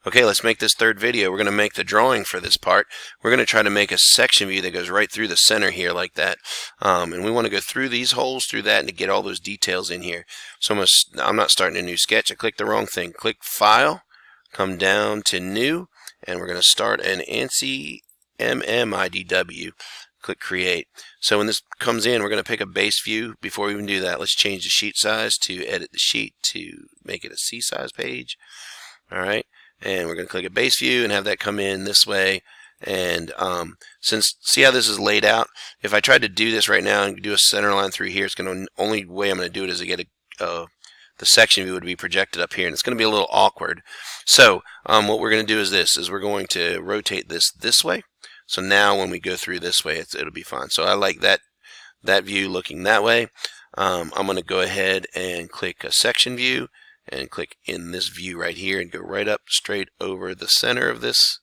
Okay, let's make this third video. We're going to make the drawing for this part. We're going to try to make a section view that goes right through the center here like that. And we want to go through these holes, through that, and to get all those details in here. So I'm not starting a new sketch. I clicked the wrong thing. Click File, come down to New, and we're going to start an ANSI MMIDW. Click Create. So when this comes in, we're going to pick a base view. Before we even do that, let's change the sheet size to edit the sheet to make it a C size page. Alright. And we're going to click a base view and have that come in this way. And see how this is laid out? If I tried to do this right now and do a center line through here, it's going to only way I'm going to do it is to get the section view would be projected up here, and it's going to be a little awkward. So what we're going to do is this: we're going to rotate this way. So now when we go through this way, it'll be fine. So I like that view looking that way. I'm going to go ahead and click a section view and click in this view right here and go right up straight over the center of this.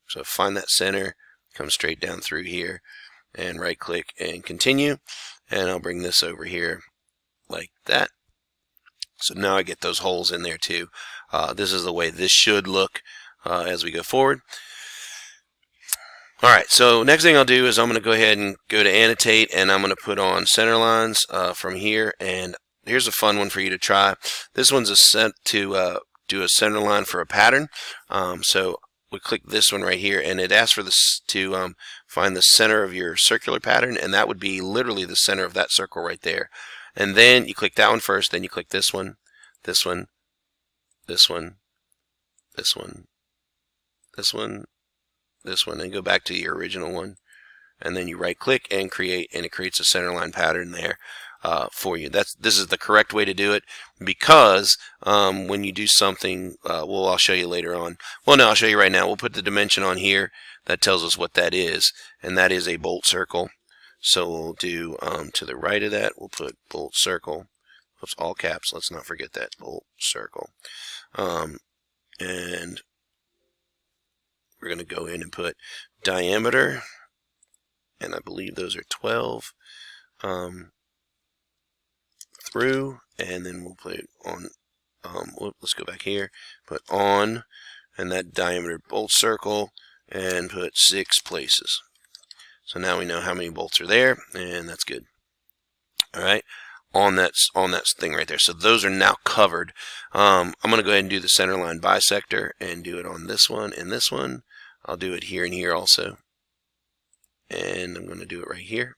So find that center, come straight down through here and right click and continue, and I'll bring this over here like that. So now I get those holes in there too. This is the way this should look as we go forward. Alright, so next thing I'll do is I'm going to go ahead and go to annotate, and I'm going to put on center lines from here. And here's a fun one for you to try. This one's to do a center line for a pattern. So we click this one right here, and it asks for this to find the center of your circular pattern, and that would be literally the center of that circle right there. And then you click that one first, then you click this one, this one, this one, this one, this one, this one, and go back to your original one. And then you right click and create, and it creates a center line pattern there for you. This is the correct way to do it, because when you do something, well, I'll show you later on. Well, no, I'll show you right now. We'll put the dimension on here that tells us what that is, and that is a bolt circle. So we'll do to the right of that, we'll put bolt circle. Oops, all caps. Let's not forget that, bolt circle. And we're going to go in and put diameter, and I believe those are 12 through, and then we'll put it on, let's go back here, put on, and that diameter bolt circle, and put 6 places. So now we know how many bolts are there, and that's good. Alright, on that thing right there. So those are now covered. I'm going to go ahead and do the center line bisector and do it on this one and this one. I'll do it here and here also. And I'm going to do it right here.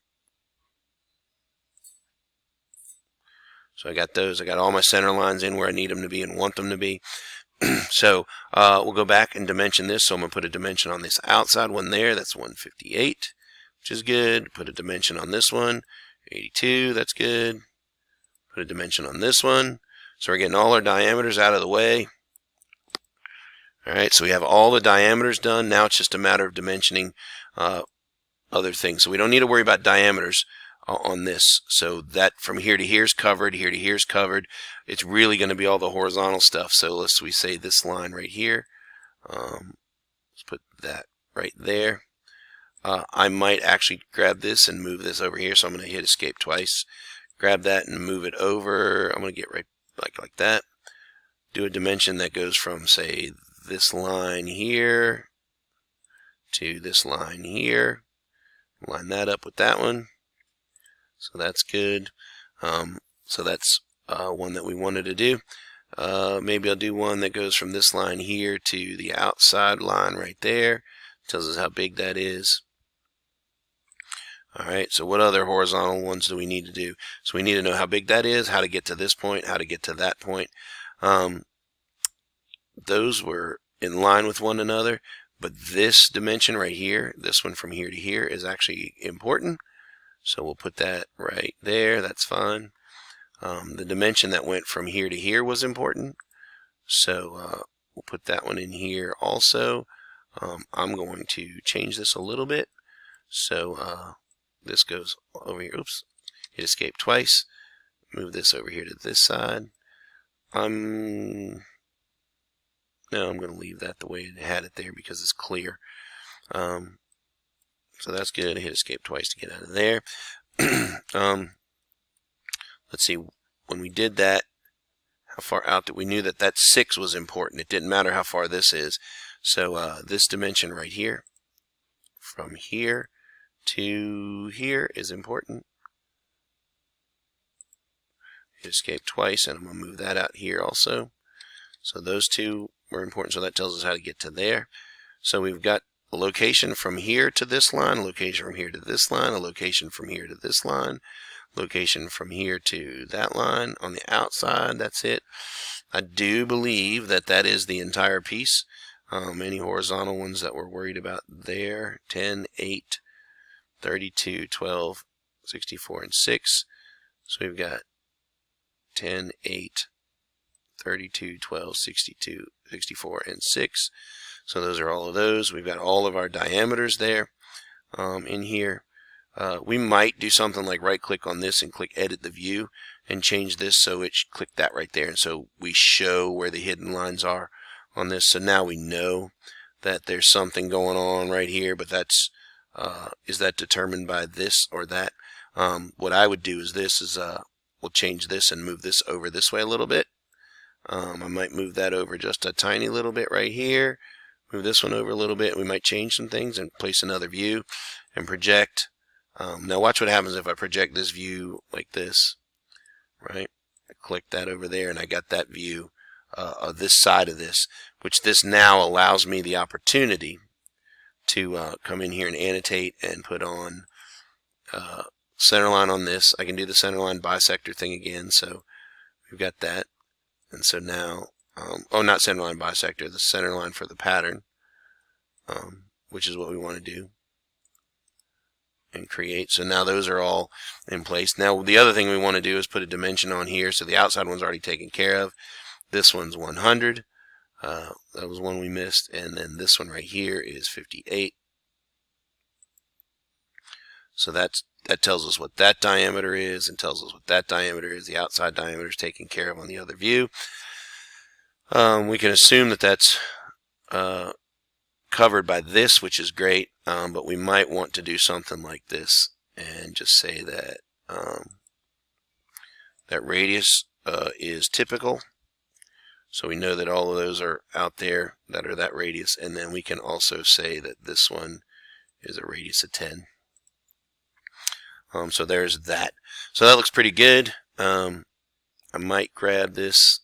So I got those. I got all my center lines in where I need them to be and want them to be. So we'll go back and dimension this. So I'm going to put a dimension on this outside one there. That's 158, which is good. Put a dimension on this one, 82. That's good. Put a dimension on this one. So we're getting all our diameters out of the way. Alright, so we have all the diameters done. Now it's just a matter of dimensioning other things. So we don't need to worry about diameters on this. So that from here to here is covered, here to here is covered. It's really going to be all the horizontal stuff. So we say this line right here. Let's put that right there. I might actually grab this and move this over here. So I'm going to hit escape twice. Grab that and move it over. I'm going to get right like that. Do a dimension that goes from, say, this line here to this line here. Line that up with that one. So that's good. So that's one that we wanted to do. Maybe I'll do one that goes from this line here to the outside line right there. Tells us how big that is. Alright, so what other horizontal ones do we need to do? So we need to know how big that is, how to get to this point, how to get to that point. Those were in line with one another, but this dimension right here, this one from here to here, is actually important. So we'll put that right there. That's fine. The dimension that went from here to here was important. So we'll put that one in here also. I'm going to change this a little bit. So this goes over here. Oops. Hit escape twice. Move this over here to this side. No, I'm going to leave that the way it had it there because it's clear. So that's good. I hit escape twice to get out of there. Let's see. When we did that, how far out that we knew that that 6 was important. It didn't matter how far this is. So this dimension right here, from here to here, is important. Hit escape twice, and I'm going to move that out here also. So those two were important, so that tells us how to get to there. So we've got a location from here to this line, a location from here to this line, a location from here to this line, location from here to that line. On the outside, that's it. I do believe that that is the entire piece. Any horizontal ones that we're worried about there, 10, 8, 32, 12, 64, and 6. So we've got 10, 8, 32, 12, 62, 64, and 6. So those are all of those. We've got all of our diameters there in here. We might do something like right-click on this and click Edit the View and change this so it should click that right there. And so we show where the hidden lines are on this. So now we know that there's something going on right here, but that's is that determined by this or that? What I would do is this is we'll change this and move this over this way a little bit. I might move that over just a tiny little bit right here. Move this one over a little bit. We might change some things and place another view and project. Now watch what happens if I project this view like this, right? I click that over there and I got that view of this side of this, which this now allows me the opportunity to come in here and annotate and put on centerline on this. I can do the centerline bisector thing again, so we've got that. And so now, oh, not centerline bisector, the centerline for the pattern, which is what we want to do and create. So now those are all in place. Now the other thing we want to do is put a dimension on here. So the outside one's already taken care of. This one's 100. That was one we missed. And then this one right here is 58. So that tells us what that diameter is and tells us what that diameter is. The outside diameter is taken care of on the other view. We can assume that that's covered by this, which is great, but we might want to do something like this and just say that that radius is typical. So we know that all of those are out there that are that radius, and then we can also say that this one is a radius of 10. So there's that. So that looks pretty good. I might grab this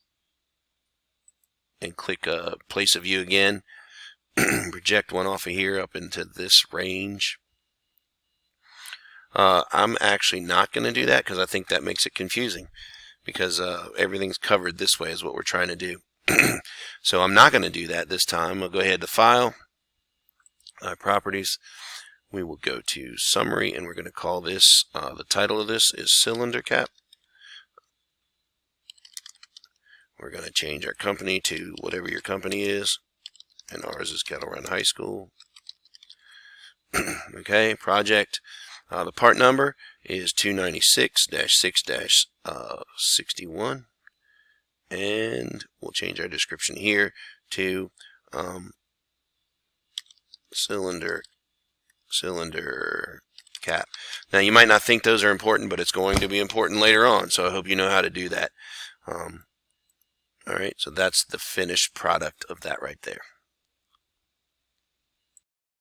and click place a view again. Project one off of here up into this range. I'm actually not going to do that because I think that makes it confusing, because everything's covered this way is what we're trying to do. So I'm not going to do that this time. I'll go ahead to File, Properties. We will go to Summary, and we're going to call this, the title of this is Cylinder Cap. We're going to change our company to whatever your company is, and ours is Kettle Run High School. Okay, project. The part number is 296-6-61, and we'll change our description here to cylinder cap. Now you might not think those are important, but it's going to be important later on, so I hope you know how to do that. Alright, so that's the finished product of that right there.